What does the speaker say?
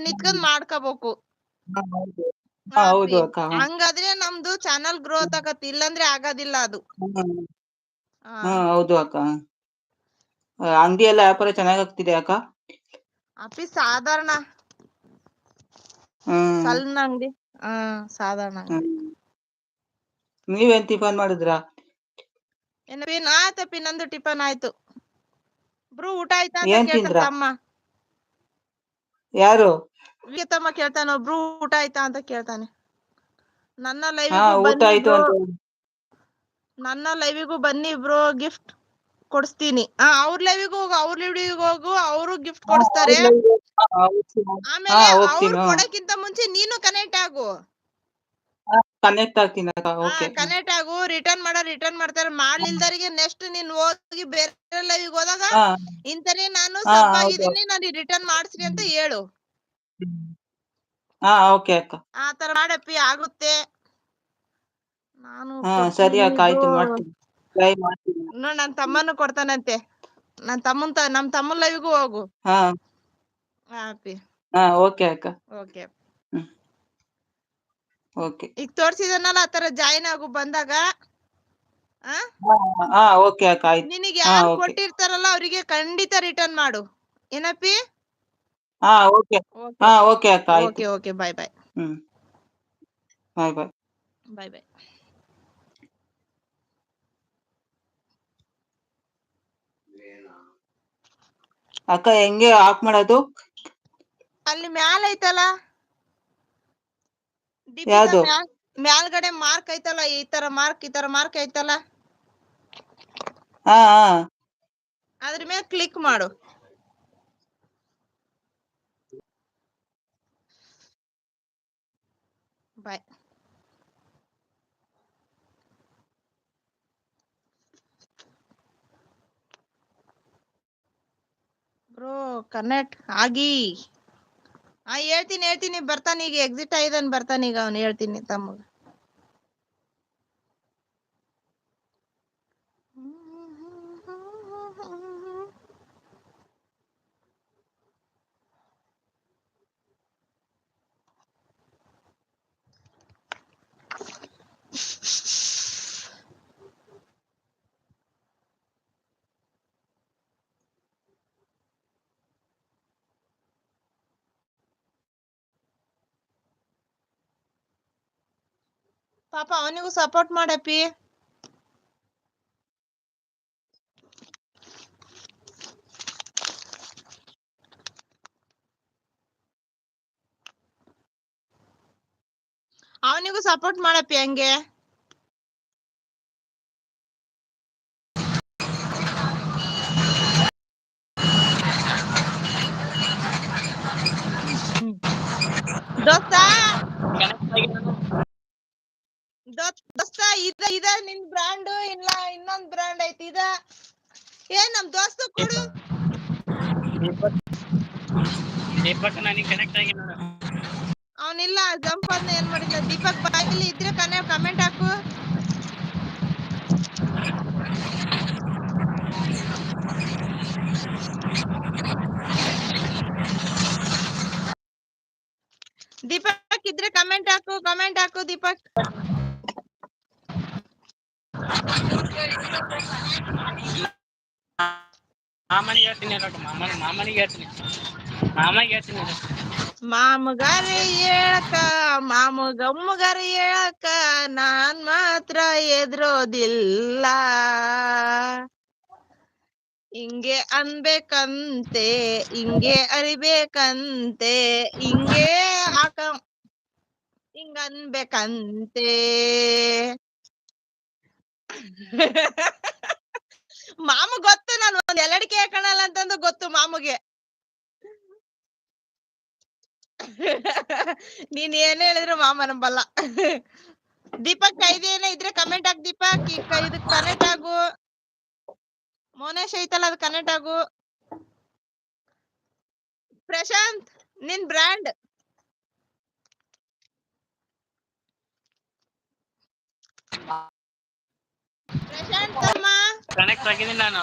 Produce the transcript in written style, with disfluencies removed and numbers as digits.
ನಿತ್ಕೊಂಡ್ ಮಾಡ್ಕೋಬೇಕು. ಹೌದು. ಹಾ ಹೌದು ಅಪ್ಪಿ. ಅಕ್ಕ. ಹಂಗಾದ್ರೆ ನಮ್ದು ಚಾನಲ್ ಗ್ರೋತ್ ಆಗತ್ತೆ, ಇಲ್ಲಾಂದ್ರೆ ಆಗೋದಿಲ್ಲ ಅದು. ಹೌದು ಅಕ್ಕ. ಅಂಗಡಿ ಎಲ್ಲ ವ್ಯಾಪಾರ ಚೆನ್ನಾಗಾಗ್ತಿದೆ ಅಕ್ಕ? ಅಪ್ಪಿ ಸಾಧಾರಣ. ಹ್ಮ್ ಸಣ್ಣ ಅಂಗಡಿ. ಸಾಧಾರಣ ಅಂಗಡಿ. ನೀವೇನ್ ಟಿಫನ್ ಮಾಡಿದ್ರಾ? ಆಯ್ತಪ್ಪಿ, ನಂದು ಟಿಫನ್ ಆಯ್ತು. ಬ್ರೂ ಊಟ ಆಯ್ತಾ ಅಂತ ಏನ್ ಕೇಳ್ತಾನ ತಿಂದ್ರಾ? ತಮ್ಮ. ಯಾರು? ತಮ್ಮ ಕೇಳ್ತಾನ, ಬ್ರೂ ಊಟ ಆಯ್ತಾ ಅಂತ ಕೇಳ್ತಾನೆ. ನನ್ನ ಊಟ ಲೈವಿಗೂ ಬನ್ನಿ ಆಯ್ತು ಬ್ರೋ. ಅಂತ ನನ್ನ ಲೈವಿಗೂ ಬನ್ನಿ ಬ್ರೋ, ಗಿಫ್ಟ್ ಕೊಡಿಸ್ತೀನಿ. ಅವ್ರ ಲೈವಿಗೂ ಹೋಗು, ಅವ್ರ ಲೈವಿಗೂ ಹೋಗು, ಅವರು ಗಿಫ್ಟ್ ಕೊಡಿಸ್ತಾರೆ. ಆಮೇಲೆ ಅವ್ರು ಕೊಡಕ್ಕಿಂತ ಮುಂಚೆ ನೀನು ಕನೆಕ್ಟ್ ಆಗು. ಕನೆಕ್ಟ್ ಆಗ್ತೀನಿ ಅಕ್ಕ. ಓಕೆ. ಕನೆಕ್ಟ್ ಆಗು. ರಿಟರ್ನ್ ಮಾಡ್ತಾರೆ. ಮಾಡ್ಲಿಲ್ದರಿಗೆ ನೆಕ್ಸ್ಟ್ ನೀನ್ ಹೋಗಿ ಬೇರೆ ಲೈವಿಗೆ ಹೋದಾಗ ಇಂತನೇ ನಾನು ಸಬ್ ಆಗಿದ್ದೀನಿ, ನಾನು ರಿಟರ್ನ್ ಮಾಡಿಸ್ರಿ ಅಂತ ಹೇಳು. ಓಕೆ ಅಕ್ಕ. ಆ ತರ ಮಾಡಪ್ಪಿ, ಆಗುತ್ತೆ. ನಾನು ಸರಿ ಅಕ್ಕ, ಆಯ್ತು ಮಾಡ್ತೀನಿ. ಟ್ರೈ ಮಾಡ್ತೀನಿ. ನನ್ ತಮ್ಮನು ಕೊಡ್ತಾನಂತೆ. ನಮ್ ತಮ್ಮನ್ ಲೈವಿಗೂ ಹೋಗು. ಅಪ್ಪಿ. ಓಕೆ ಅಕ್ಕ. ಓಕೆ. ಓಕೆ. ಈಗ ತೋರ್ಸಿದನಲ್ಲ, ಆತರ ಜಾಯಿನ್ ಆಗು ಬಂದಾಗ. ಓಕೆ ಅಕ್ಕ, ಆಯ್ತು. ನಿನಗೆ ಯಾರು ಕೊಟ್ಟಿರ್ತಾರಲ್ಲ ಅವರಿಗೆ ಖಂಡಿತ ರಿಟರ್ನ್ ಮಾಡು. ಏನಪ್ಪಿ? ಓಕೆ. ಓಕೆ ಅಕ್ಕ, ಆಯ್ತು. ಓಕೆ. ಬಾಯ್. ಬಾಯ್. ಬಾಯ್. ಅಕ್ಕ, ಹೆಂಗೆ ಆಫ್ ಮಾಡೋದು? ಅಲ್ಲಿ ಮ್ಯಾಲ ಐತಲ್ಲ, ಯಾವ್ದು? ಮ್ಯಾಲ್ಗಡೆ ಮಾರ್ಕ್ ಐತಲ್ಲ, ಈ ತರ ಮಾರ್ಕ್ ಐತಲ್ಲ, ಅದ್ರ ಮೇಲೆ ಕ್ಲಿಕ್ ಮಾಡು. ಬಾಯ್. ಬ್ರೋ ಕನೆಕ್ಟ್ ಆಗಿ. ಹೇಳ್ತೀನಿ ಬರ್ತಾನೆ. ಈಗ ಎಕ್ಸಿಟ್ ಆಯ್ದನ್, ಬರ್ತಾನೆ ಈಗ. ಅವ್ನು ಹೇಳ್ತೀನಿ ತಮ್ಮ. ಪಾಪ ಅವನಿಗೂ ಸಪೋರ್ಟ್ ಮಾಡಪ್ಪಿ. ಅವನಿಗೂ ಸಪೋರ್ಟ್ ಮಾಡಪ್ಪಿ ಹಂಗೆ. ದೋಸ್ತ ಇದ ನಿನ್ ಬ್ರಾಂಡ್ ಇಲ್ಲ ಇನ್ನೊಂದ್ ಬ್ರಾಂಡ್ ಐತಿ. ನಮ್ ದೋಸ್ತ ಕೊಡು. ಅವನಿಲ್ಲ, ಜಂಪ್ ಅದ್ನ ಏನ್ ಮಾಡಿದ್ನ. ದೀಪಕ್ ಬಾಯಲ್ಲಿ ಇದ್ರೆ ಕಮೆಂಟ್ ಹಾಕು. ದೀಪಕ್ ಇದ್ರೆ ಕಮೆಂಟ್ ಹಾಕು ದೀಪಕ್. ಮಾಮಗಾರಿ ಹೇಳಕ, ಮಾಮಗಮ್ಮಗಾರಿ ಹೇಳಕ, ನಾನ್ ಮಾತ್ರ ಎದ್ರೋದಿಲ್ಲ. ಹಿಂಗೆ ಅನ್ಬೇಕಂತೆ, ಹಿಂಗೆ ಅರಿಬೇಕಂತೆ, ಹಿಂಗೆ ಹಿಂಗ ಅನ್ಬೇಕಂತೆ. ಮಾಮ ಗೊತ್ತು, ನಾನು ಒಂದ್ ಎಲ್ಲಡಿಕೆ ಹಾಕಣಲ್ಲ ಅಂತಂದು ಗೊತ್ತು ಮಾಮಗೆ. ನೀನ್ ಏನ್ ಹೇಳಿದ್ರು ಮಾಮ ನಂಬಲ್ಲ. ದೀಪಕ್ ಐದೇನ ಇದ್ರೆ ಕಮೆಂಟ್ ಹಾಕ್ ದೀಪಕ್. ಇದಕ್ ಕನೆಕ್ಟ್ ಆಗು. ಮೋನೇಶ್ ಐತಲ್ಲ, ಅದು ಕನೆಕ್ಟ್ ಆಗು. ಪ್ರಶಾಂತ್, ನಿನ್ ಬ್ರ್ಯಾಂಡ್. ಪ್ರಶಾಂತ್ ತಮ್ಮ ಕನೆಕ್ಟ್ ಆಗಿದ್ದೀನಿ ನಾನು.